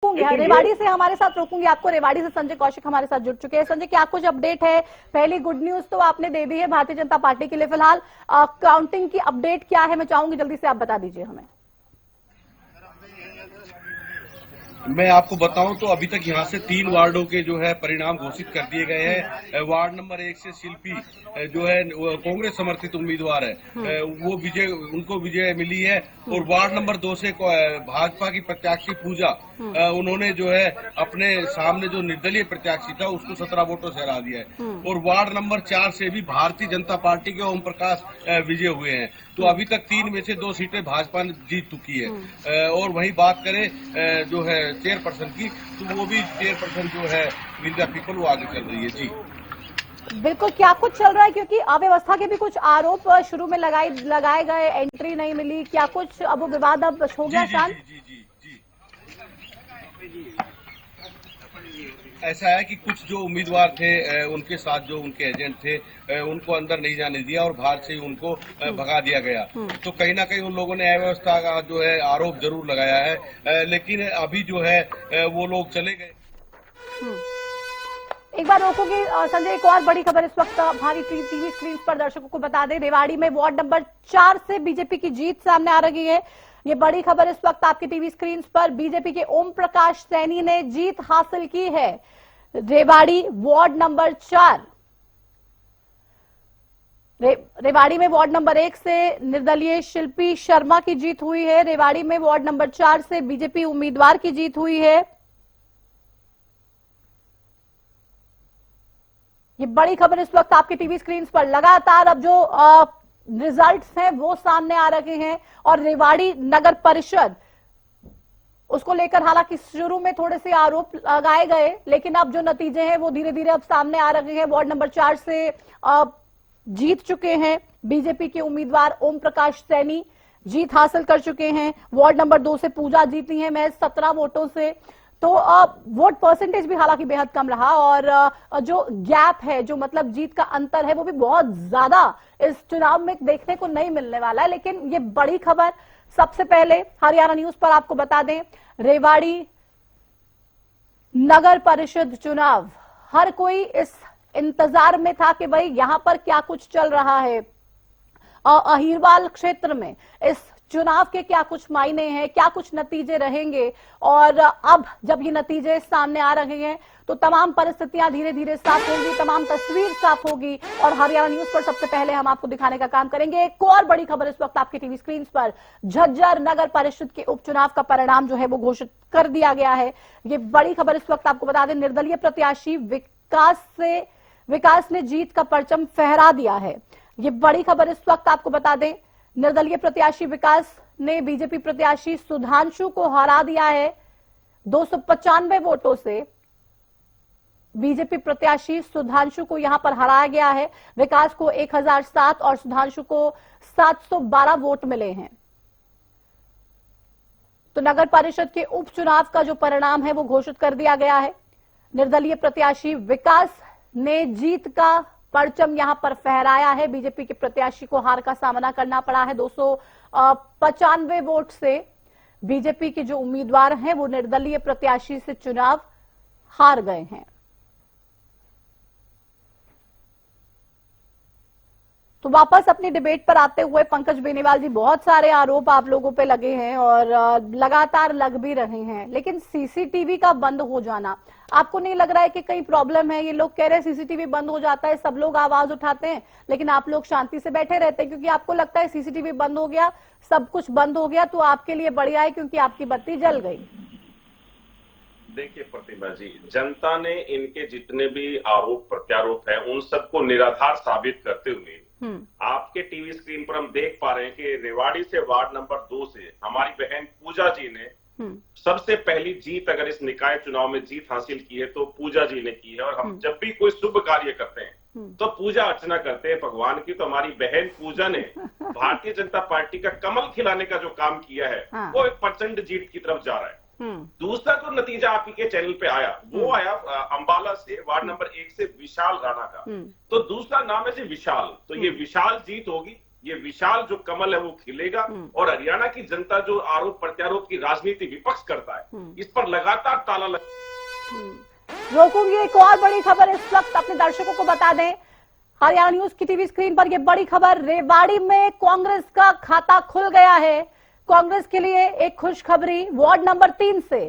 रेवाड़ी से हमारे साथ रोकूंगी आपको। रेवाड़ी से संजय कौशिक हमारे साथ जुड़ चुके हैं। संजय, क्या कुछ अपडेट है? पहली गुड न्यूज तो आपने दे दी है भारतीय जनता पार्टी के लिए। फिलहाल काउंटिंग की अपडेट क्या है, मैं चाहूंगी जल्दी से आप बता दीजिए हमें। मैं आपको बताऊं तो अभी तक यहाँ से 3 वार्डों के जो है परिणाम घोषित कर दिए गए हैं। वार्ड नंबर 1 से शिल्पी जो है कांग्रेस समर्थित उम्मीदवार है, वो उनको विजय मिली है। और वार्ड नंबर 2 से भाजपा की प्रत्याशी पूजा, उन्होंने जो है अपने सामने जो निर्दलीय प्रत्याशी था उसको 17 वोटों से हरा दिया है। और वार्ड नंबर 4 से भी भारतीय जनता पार्टी के ओम प्रकाश विजय हुए हैं। तो अभी तक 3 में से 2 सीटें भाजपा ने जीत चुकी है। और वही बात करें जो है चेयरपर्सन की, तो वो भी चेयरपर्सन जो है विंध्या पीपल वो आगे चल रही है। जी बिल्कुल, क्या कुछ चल रहा है? क्योंकि अव्यवस्था के भी कुछ आरोप शुरू में लगाए गए, एंट्री नहीं मिली, क्या कुछ अब वो विवाद अब हो गया शांत? ऐसा है कि कुछ जो उम्मीदवार थे उनके साथ जो उनके एजेंट थे उनको अंदर नहीं जाने दिया और बाहर से ही उनको भगा दिया गया। तो कहीं ना कहीं उन लोगों ने अव्यवस्था का जो है आरोप जरूर लगाया है, लेकिन अभी जो है वो लोग चले गए। एक बार रोकोगे संजय, एक और बड़ी खबर इस वक्त हमारी टीवी स्क्रीन पर दर्शकों को बता दें। रेवाड़ी में वार्ड नंबर 4 से बीजेपी की जीत सामने आ रही है। ये बड़ी खबर इस वक्त आपकी टीवी स्क्रीन पर। बीजेपी के ओम प्रकाश सैनी ने जीत हासिल की है रेवाड़ी वार्ड नंबर 4। रेवाड़ी में वार्ड नंबर 1 से निर्दलीय शिल्पी शर्मा की जीत हुई है। रेवाड़ी में वार्ड नंबर 4 से बीजेपी उम्मीदवार की जीत हुई है। ये बड़ी खबर इस वक्त आपकी टीवी स्क्रीन पर। लगातार अब जो रिजल्ट्स हैं वो सामने आ रहे हैं और रेवाड़ी नगर परिषद, उसको लेकर हालांकि शुरू में थोड़े से आरोप लगाए गए, लेकिन अब जो नतीजे हैं वो धीरे धीरे अब सामने आ रहे हैं। वार्ड नंबर 4 से जीत चुके हैं बीजेपी के उम्मीदवार ओम प्रकाश सैनी, जीत हासिल कर चुके हैं। वार्ड नंबर 2 से पूजा जीती है महज 17 वोटों से। तो वोट परसेंटेज भी हालांकि बेहद कम रहा और जो गैप है, जो मतलब जीत का अंतर है, वो भी बहुत ज्यादा इस चुनाव में देखने को नहीं मिलने वाला है। लेकिन ये बड़ी खबर सबसे पहले हरियाणा न्यूज पर आपको बता दें। रेवाड़ी नगर परिषद चुनाव, हर कोई इस इंतजार में था कि भाई यहां पर क्या कुछ चल रहा है अहीरवाल क्षेत्र में, इस चुनाव के क्या कुछ मायने हैं, क्या कुछ नतीजे रहेंगे। और अब जब ये नतीजे सामने आ रहे हैं तो तमाम परिस्थितियां धीरे धीरे साफ होंगी, तमाम तस्वीर साफ होगी और हरियाणा न्यूज पर सबसे पहले हम आपको दिखाने का काम करेंगे। एक और बड़ी खबर इस वक्त आपकी टीवी स्क्रीन पर। झज्जर नगर परिषद के उपचुनाव का परिणाम जो है वो घोषित कर दिया गया है। ये बड़ी खबर इस वक्त आपको बता दें। निर्दलीय प्रत्याशी विकास ने जीत का परचम फहरा दिया है। ये बड़ी खबर इस वक्त आपको बता दें। निर्दलीय प्रत्याशी विकास ने बीजेपी प्रत्याशी सुधांशु को हरा दिया है 295 वोटों से। बीजेपी प्रत्याशी सुधांशु को यहां पर हराया गया है। विकास को 1007 और सुधांशु को 712 वोट मिले हैं। तो नगर परिषद के उपचुनाव का जो परिणाम है वो घोषित कर दिया गया है। निर्दलीय प्रत्याशी विकास ने जीत का परचम यहां पर फहराया है। बीजेपी के प्रत्याशी को हार का सामना करना पड़ा है 295 वोट से। बीजेपी के जो उम्मीदवार हैं वो निर्दलीय प्रत्याशी से चुनाव हार गए हैं। तो वापस अपनी डिबेट पर आते हुए पंकज बेनीवाल जी, बहुत सारे आरोप आप लोगों पे लगे हैं और लगातार लग भी रहे हैं, लेकिन सीसीटीवी का बंद हो जाना, आपको नहीं लग रहा है कि कहीं प्रॉब्लम है? ये लोग कह रहे हैं सीसीटीवी बंद हो जाता है, सब लोग आवाज उठाते हैं, लेकिन आप लोग शांति से बैठे रहते हैं क्योंकि आपको लगता है सीसीटीवी बंद हो गया, सब कुछ बंद हो गया तो आपके लिए बढ़िया है क्योंकि आपकी बत्ती जल गई। देखिए प्रतिभा जी, जनता ने इनके जितने भी आरोप प्रत्यारोप है उन सबको निराधार साबित करते हुए आपके टीवी स्क्रीन पर हम देख पा रहे हैं कि रेवाड़ी से वार्ड नंबर 2 से हमारी बहन पूजा जी ने सबसे पहली जीत, अगर इस निकाय चुनाव में जीत हासिल की है तो पूजा जी ने की है। और हम जब भी कोई शुभ कार्य करते हैं तो पूजा अर्चना करते हैं भगवान की, तो हमारी बहन पूजा ने भारतीय जनता पार्टी का कमल खिलाने का जो काम किया है वो एक प्रचंड जीत की तरफ जा रहा है। दूसरा जो नतीजा आपके चैनल पे आया वो आया अंबाला से वार्ड नंबर 1 से विशाल राणा का। तो दूसरा नाम है जी विशाल, तो ये विशाल जीत होगी ये विशाल जो कमल है वो खिलेगा और हरियाणा की जनता जो आरोप प्रत्यारोप की राजनीति विपक्ष करता है इस पर लगातार ताला रोकूंगी। एक और बड़ी खबर इस वक्त अपने दर्शकों को बता दें, हरियाणा न्यूज की टीवी स्क्रीन पर यह बड़ी खबर, रेवाड़ी में कांग्रेस का खाता खुल गया है। कांग्रेस के लिए एक खुशखबरी, वार्ड नंबर 3 से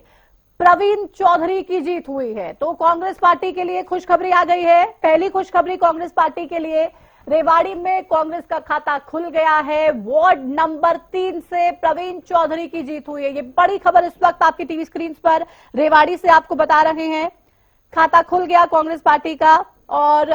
प्रवीण चौधरी की जीत हुई है। तो कांग्रेस पार्टी के लिए खुशखबरी आ गई है। पहली खुशखबरी कांग्रेस पार्टी के लिए, रेवाड़ी में कांग्रेस का खाता खुल गया है। वार्ड नंबर 3 से प्रवीण चौधरी की जीत हुई है। ये बड़ी खबर इस वक्त आपकी टीवी स्क्रीन पर रेवाड़ी से आपको बता रहे हैं। खाता खुल गया कांग्रेस पार्टी का और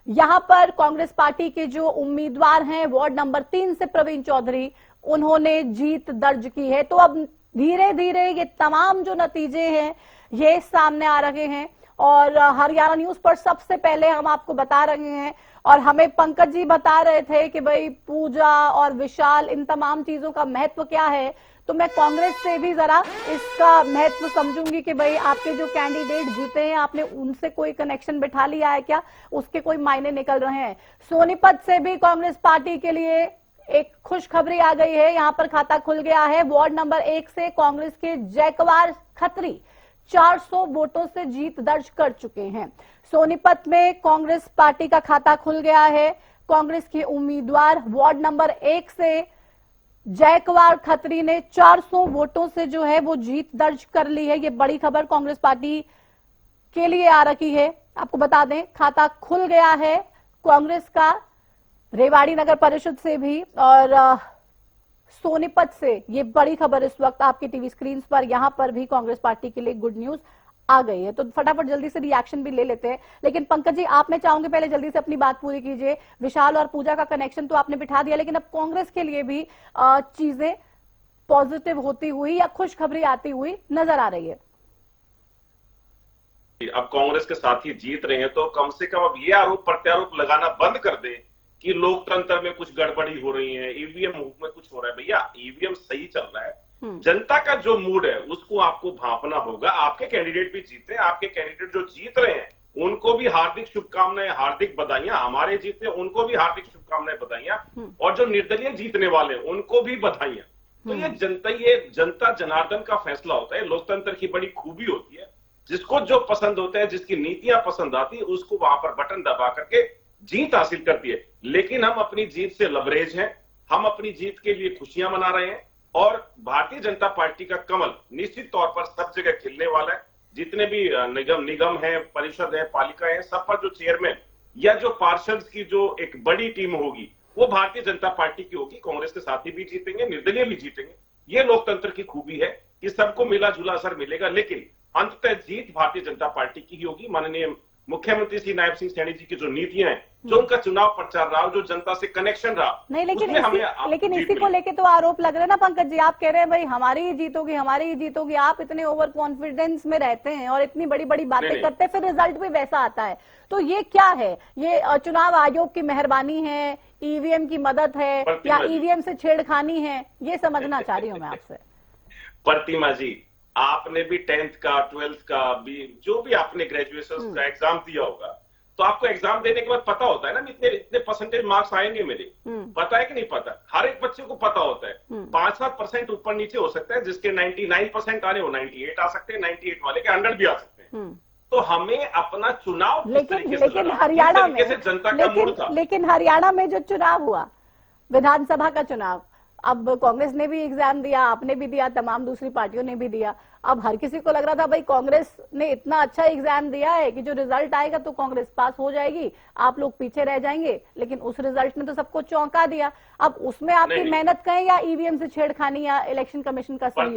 यहां पर कांग्रेस पार्टी के जो उम्मीदवार हैं वार्ड नंबर 3 से प्रवीण चौधरी, उन्होंने जीत दर्ज की है। तो अब धीरे धीरे ये तमाम जो नतीजे हैं ये सामने आ रहे हैं और हरियाणा न्यूज पर सबसे पहले हम आपको बता रहे हैं। और हमें पंकज जी बता रहे थे कि भाई पूजा और विशाल, इन तमाम चीजों का महत्व क्या है। तो मैं कांग्रेस से भी जरा इसका महत्व समझूंगी कि भाई आपके जो कैंडिडेट जीते हैं, आपने उनसे कोई कनेक्शन बिठा लिया है क्या, उसके कोई मायने निकल रहे हैं। सोनीपत से भी कांग्रेस पार्टी के लिए एक खुशखबरी आ गई है। यहां पर खाता खुल गया है। वार्ड नंबर 1 से कांग्रेस के जयकवार खत्री 400 वोटों से जीत दर्ज कर चुके हैं। सोनीपत में कांग्रेस पार्टी का खाता खुल गया है। कांग्रेस के उम्मीदवार वार्ड नंबर 1 से जयकवार खत्री ने 400 वोटों से जो है वो जीत दर्ज कर ली है। ये बड़ी खबर कांग्रेस पार्टी के लिए आ रही है। आपको बता दें खाता खुल गया है कांग्रेस का रेवाड़ी नगर परिषद से भी और सोनीपत से। ये बड़ी खबर इस वक्त आपकी टीवी स्क्रीन पर, यहां पर भी कांग्रेस पार्टी के लिए गुड न्यूज आ गई है। तो फटाफट जल्दी से रिएक्शन भी ले लेते हैं। लेकिन पंकज जी, आप, मैं चाहूंगी पहले जल्दी से अपनी बात पूरी कीजिए। विशाल और पूजा का कनेक्शन तो आपने बिठा दिया, लेकिन अब कांग्रेस के लिए भी चीजें पॉजिटिव होती हुई या खुशखबरी आती हुई नजर आ रही है। अब कांग्रेस के साथी जीत रहे हैं तो कम से कम अब ये आरोप प्रत्यारोप लगाना बंद कर दे कि लोकतंत्र में कुछ गड़बड़ी हो रही है, ईवीएम में कुछ हो रहा है। भैया ईवीएम सही चल रहा है, जनता का जो मूड है उसको आपको भांपना होगा। आपके कैंडिडेट भी जीते, आपके कैंडिडेट जो जीत रहे हैं उनको भी हार्दिक शुभकामनाएं, हार्दिक बधाइयां। हमारे जीते उनको भी हार्दिक शुभकामनाएं, बधाइयां। और जो निर्दलीय जीतने वाले उनको भी बधाइयां। तो ये जनता जनार्दन का फैसला होता है। लोकतंत्र की बड़ी खूबी होती है, जिसको जो पसंद होता है, जिसकी नीतियां पसंद आती है, उसको वहां पर बटन दबा करके जीत हासिल करती है। लेकिन हम अपनी जीत से लबरेज हैं, हम अपनी जीत के लिए खुशियां मना रहे हैं और भारतीय जनता पार्टी का कमल निश्चित तौर पर सब जगह खिलने वाला है। जितने भी निगम है, परिषद है, पालिका है, सब पर जो चेयरमैन या जो पार्षद की जो एक बड़ी टीम होगी वो भारतीय जनता पार्टी की होगी। कांग्रेस के साथी भी जीतेंगे, निर्दलीय भी जीतेंगे। ये लोकतंत्र की खूबी है कि सबको मिला जुला असर मिलेगा, लेकिन अंततः जीत भारतीय जनता पार्टी की ही होगी। माननीय मुख्यमंत्री श्री नायब सिंह सैनी जी की जो नीतियां हैं, जो उनका चुनाव प्रचार रहा, जो जनता से कनेक्शन रहा, नहीं, लेकिन इसी को लेके तो आरोप लग रहे हैं ना पंकज जी। आप कह रहे हैं भाई हमारी ही जीतोगी, हमारी ही जीतोगी। आप इतने ओवर कॉन्फिडेंस में रहते हैं और इतनी बड़ी बड़ी बातें करते हैं, फिर रिजल्ट भी वैसा आता है। तो ये क्या है? ये चुनाव आयोग की मेहरबानी है, ईवीएम की मदद है, या ईवीएम से छेड़खानी है? ये समझना चाह रही हूँ मैं आपसे। प्रतिमा जी, आपने भी 10th का 12th का भी, जो भी आपने ग्रेजुएशन का एग्जाम दिया होगा, तो आपको एग्जाम देने के बाद पता होता है ना इतने परसेंटेज मार्क्स आएंगे मेरे। पता है कि नहीं पता? हर एक बच्चे को पता होता है। 5-7% ऊपर नीचे हो सकता है। जिसके 99% आ रहे हो 98 आ सकते हैं, 98 वाले के 100 भी आ सकते हैं। तो हमें अपना चुनाव लेकिन हरियाणा में जनता का मूड था। लेकिन हरियाणा में जो चुनाव हुआ, विधानसभा का चुनाव, अब कांग्रेस ने भी एग्जाम दिया, आपने भी दिया, तमाम दूसरी पार्टियों ने भी दिया। अब हर किसी को लग रहा था भाई कांग्रेस ने इतना अच्छा एग्जाम दिया है कि जो रिजल्ट आएगा तो कांग्रेस पास हो जाएगी, आप लोग पीछे रह जाएंगे। लेकिन उस रिजल्ट ने तो सबको चौंका दिया। अब उसमें आपकी मेहनत कहें या ईवीएम से छेड़खानी या इलेक्शन कमीशन का सहयोग?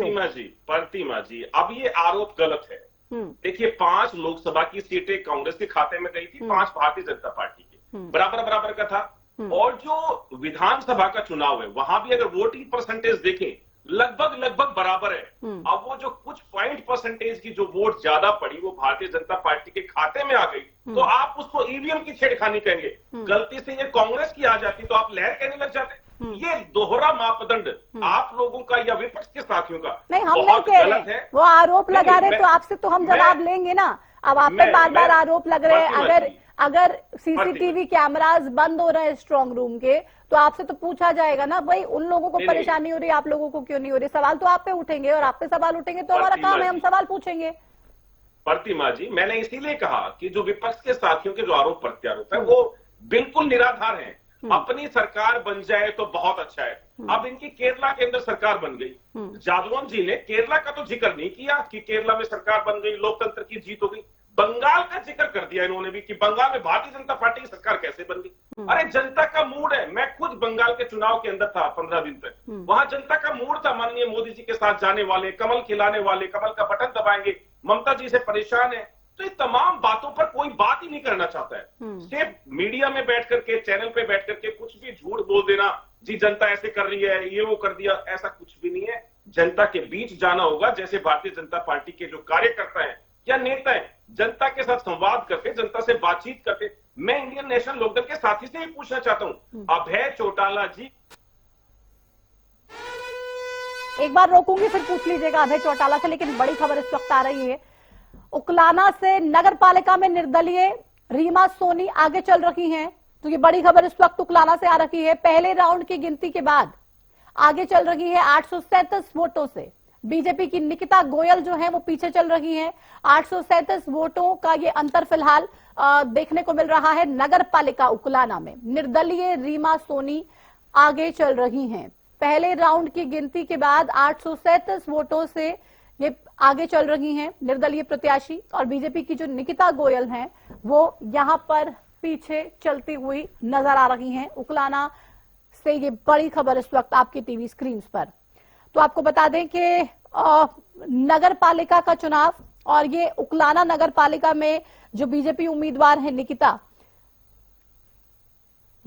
प्रतिमा जी, अब ये आरोप गलत है। देखिए, 5 लोकसभा की सीटें कांग्रेस के खाते में गई थी, 5 भारतीय जनता पार्टी के, बराबर का था। और जो विधानसभा का चुनाव है वहां भी अगर वोटिंग परसेंटेज देखें लगभग बराबर है। अब वो जो कुछ पॉइंट परसेंटेज की जो वोट ज्यादा पड़ी वो भारतीय जनता पार्टी के खाते में आ गई, तो आप उसको ईवीएम की छेड़खानी कहेंगे। गलती से ये कांग्रेस की आ जाती तो आप लहर कहने लग जाते। ये दोहरा मापदंड आप लोगों का या विपक्ष के साथियों का नहीं, हम नहीं कह रहे, वो आरोप लगा रहे, तो आपसे तो हम जवाब लेंगे ना। अब आप पे बार बार आरोप लग रहे हैं। अगर सीसीटीवी कैमरास बंद हो रहे हैं स्ट्रांग रूम के, तो आपसे तो पूछा जाएगा ना, भाई उन लोगों को परेशानी हो रही है, आप लोगों को क्यों नहीं हो रही? सवाल तो आप पे उठेंगे, और आप पे सवाल उठेंगे तो हमारा काम है, हम सवाल पूछेंगे। प्रतिमा जी, मैंने इसीलिए कहा कि जो विपक्ष के साथियों के जो आरोप प्रत्यारोप है वो बिल्कुल निराधार है। अपनी सरकार बन जाए तो बहुत अच्छा है। अब इनकी केरला के अंदर सरकार बन गई। जादवन जी ने केरला का तो जिक्र नहीं किया कि केरला में सरकार बन गई, लोकतंत्र की जीत हो गई। बंगाल का जिक्र कर दिया इन्होंने भी कि बंगाल में भारतीय जनता पार्टी की सरकार कैसे बन गई। अरे जनता का मूड है। मैं खुद बंगाल के चुनाव के अंदर था 15 दिन तक। वहां जनता का मूड था, माननीय मोदी जी के साथ जाने वाले, कमल खिलाने वाले, कमल का बटन दबाएंगे, ममता जी से परेशान है। तो इस तमाम बातों पर कोई बात ही नहीं करना चाहता है। सिर्फ मीडिया में बैठ करके, चैनल पे बैठ करके कुछ भी झूठ बोल देना, जी जनता ऐसे कर रही है, ये वो कर दिया, ऐसा कुछ भी नहीं है। जनता के बीच जाना होगा, जैसे भारतीय जनता पार्टी के जो कार्यकर्ता हैं या नेता हैं, जनता के साथ संवाद करके, जनता से बातचीत करके। मैं इंडियन नेशनल लोकदल के साथी से ही पूछना चाहता हूं, अभय चौटाला जी, एक बार रोकूंगी फिर पूछ लीजिएगा अभय चौटाला से। लेकिन बड़ी खबर इस वक्त आ रही है, उकलाना से नगर पालिका में निर्दलीय रीमा सोनी आगे चल रही हैं। तो ये बड़ी खबर इस वक्त उकलाना से आ रही है। पहले राउंड की गिनती के बाद आगे चल रही है 837 वोटों से। बीजेपी की निकिता गोयल जो है वो पीछे चल रही हैं। 837 वोटों का ये अंतर फिलहाल देखने को मिल रहा है। नगर पालिका उकलाना में निर्दलीय रीमा सोनी आगे चल रही हैं। पहले राउंड की गिनती के बाद 837 वोटों से ये आगे चल रही हैं निर्दलीय प्रत्याशी, और बीजेपी की जो निकिता गोयल हैं वो यहां पर पीछे चलती हुई नजर आ रही हैं। उकलाना से ये बड़ी खबर इस वक्त आपकी टीवी स्क्रीन पर। तो आपको बता दें कि नगर पालिका का चुनाव, और ये उकलाना नगर पालिका में जो बीजेपी उम्मीदवार है निकिता,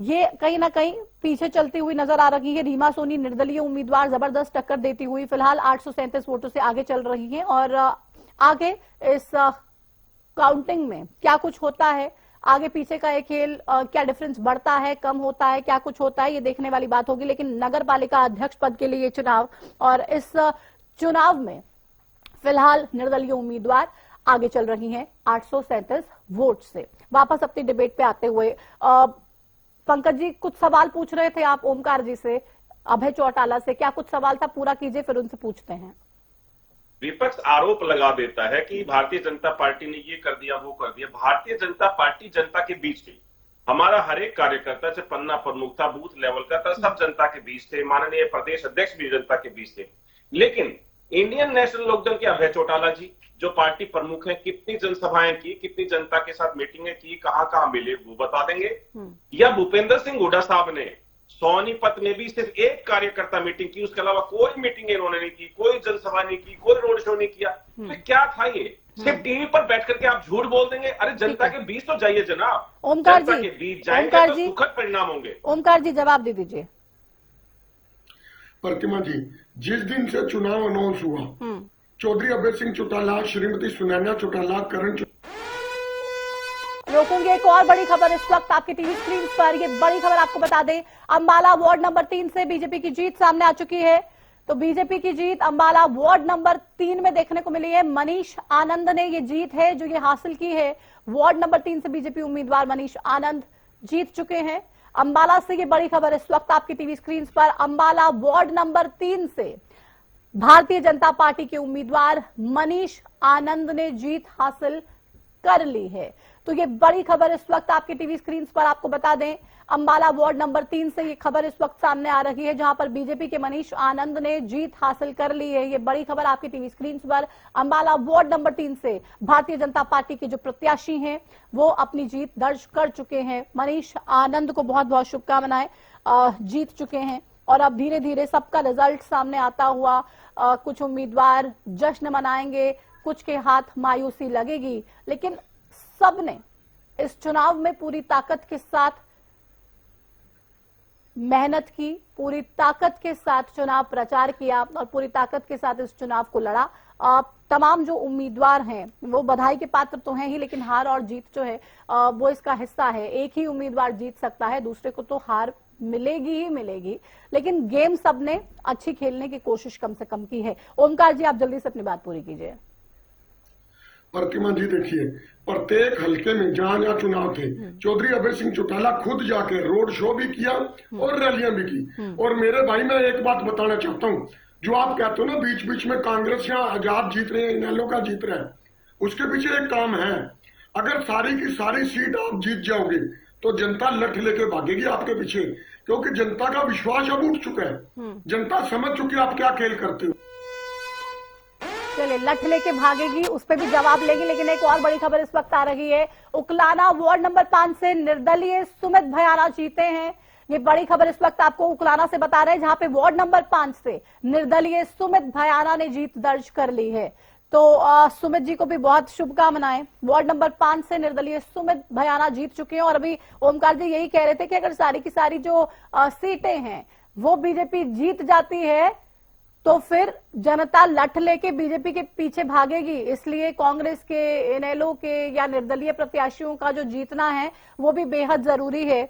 ये कहीं ना कहीं पीछे चलती हुई नजर आ रही है। रीमा सोनी निर्दलीय उम्मीदवार जबरदस्त टक्कर देती हुई फिलहाल 837 वोटों से आगे चल रही हैं। और आगे इस काउंटिंग में क्या कुछ होता है, आगे पीछे का एक खेल, क्या डिफरेंस बढ़ता है, कम होता है, क्या कुछ होता है, ये देखने वाली बात होगी। लेकिन नगर पालिका अध्यक्ष पद के लिए चुनाव, और इस चुनाव में फिलहाल निर्दलीय उम्मीदवार आगे चल रही हैं 837 वोट से। वापस अपनी डिबेट पे आते हुए पंकज जी, कुछ सवाल पूछ रहे थे आप ओमकार जी से, अभय चौटाला से, क्या कुछ सवाल था? पूरा कीजिए फिर उनसे पूछते हैं। विपक्ष आरोप लगा देता है कि भारतीय जनता पार्टी ने ये कर दिया, वो कर दिया। भारतीय जनता पार्टी जनता के बीच थी। हमारा हर एक कार्यकर्ता, चाहे पन्ना प्रमुख था, बूथ लेवल का था, सब जनता के बीच थे। माननीय प्रदेश अध्यक्ष भी जनता के बीच थे। लेकिन इंडियन नेशनल लोकदल के अभय चौटाला जी जो पार्टी प्रमुख हैं, कितनी जनसभाएं की, कितनी जनता के साथ मीटिंगें की, कहां कहां मिले, वो बता देंगे। या भूपेंद्र सिंह हुड्डा साहब ने सोनीपत में भी सिर्फ एक कार्यकर्ता मीटिंग की, उसके अलावा कोई मीटिंग इन्होंने नहीं की, कोई जनसभा नहीं की, कोई रोड शो नहीं किया। तो क्या था ये? सिर्फ टीवी पर बैठ करके आप झूठ बोल देंगे? अरे जनता के बीच तो जाइए जनाब, ओमकार जनता जी, के बीच जाएंगे तो सुखद परिणाम होंगे। ओमकार जी जवाब दे दीजिए। प्रतिमा जी, जिस दिन से चुनाव अनाउंस हुआ, चौधरी अभय सिंह चौटाला, श्रीमती सुनैना चौटाला, करण रोकूंगी। एक और बड़ी खबर इस वक्त आपकी टीवी स्क्रीन पर, ये बड़ी खबर आपको बता दें, अंबाला वार्ड नंबर 3 से बीजेपी की जीत सामने आ चुकी है। तो बीजेपी की जीत अंबाला वार्ड नंबर 3 में देखने को मिली है। मनीष आनंद ने ये जीत है जो ये हासिल की है। वार्ड नंबर 3 से बीजेपी उम्मीदवार मनीष आनंद जीत चुके हैं। अंबाला से ये बड़ी खबर इस वक्त आपकी टीवी स्क्रीन पर। अंबाला वार्ड नंबर 3 से भारतीय जनता पार्टी के उम्मीदवार मनीष आनंद ने जीत हासिल कर ली है। तो ये बड़ी खबर इस वक्त आपकी टीवी स्क्रीन पर आपको बता दें, अंबाला वार्ड नंबर 3 से ये खबर इस वक्त सामने आ रही है, जहां पर बीजेपी के मनीष आनंद ने जीत हासिल कर ली है। ये बड़ी खबर आपकी टीवी स्क्रीन पर। अंबाला वार्ड नंबर 3 से भारतीय जनता पार्टी के जो प्रत्याशी हैं वो अपनी जीत दर्ज कर चुके हैं। मनीष आनंद को बहुत बहुत शुभकामनाएं, जीत चुके हैं। और अब धीरे धीरे सबका रिजल्ट सामने आता हुआ, कुछ उम्मीदवार जश्न मनाएंगे, कुछ के हाथ मायूसी लगेगी, लेकिन सबने इस चुनाव में पूरी ताकत के साथ मेहनत की, पूरी ताकत के साथ चुनाव प्रचार किया और पूरी ताकत के साथ इस चुनाव को लड़ा। तमाम जो उम्मीदवार हैं वो बधाई के पात्र तो हैं ही, लेकिन हार और जीत जो है वो इसका हिस्सा है। एक ही उम्मीदवार जीत सकता है, दूसरे को तो हार मिलेगी ही मिलेगी, लेकिन गेम सबने अच्छी खेलने की कोशिश कम से कम की है। ओमकार जी, आप जल्दी से अपनी बात पूरी कीजिए। प्रतिमा जी देखिए, प्रत्येक हलके में जहां जहां चुनाव थे, चौधरी अभय सिंह चौटाला खुद जाके रोड शो भी किया और रैलियां भी की। और मेरे भाई, मैं एक बात बताना चाहता हूँ, जो आप कहते हो ना बीच बीच में कांग्रेस या आजाद जीत रहे हैं, इनेलो का जीत रहा है, उसके पीछे एक काम है। अगर सारी की सारी सीट आप जीत जाओगे तो जनता लठ लेके भागेगी आपके पीछे, क्योंकि जनता का विश्वास अब उठ चुका है। जनता समझ चुकी है आप क्या खेल करते हो। चलिए, लठ लेके भागेगी, उस पर भी जवाब लेगी। लेकिन एक और बड़ी खबर इस वक्त आ रही है, उकलाना वार्ड नंबर 5 से निर्दलीय सुमित भयाना जीते हैं। ये बड़ी खबर इस वक्त आपको उकलाना से बता रहे हैं, जहां पे वार्ड नंबर 5 से निर्दलीय सुमित भयाना ने जीत दर्ज कर ली है। तो सुमित जी को भी बहुत शुभकामनाएं। वार्ड नंबर 5 से निर्दलीय सुमित भयाना जीत चुके हैं। और अभी ओमकार जी यही कह रहे थे कि अगर सारी की सारी जो सीटें हैं वो बीजेपी जीत जाती है तो फिर जनता लठ लेके बीजेपी के पीछे भागेगी। इसलिए कांग्रेस के, इनेलो के या निर्दलीय प्रत्याशियों का जो जीतना है वो भी बेहद जरूरी है।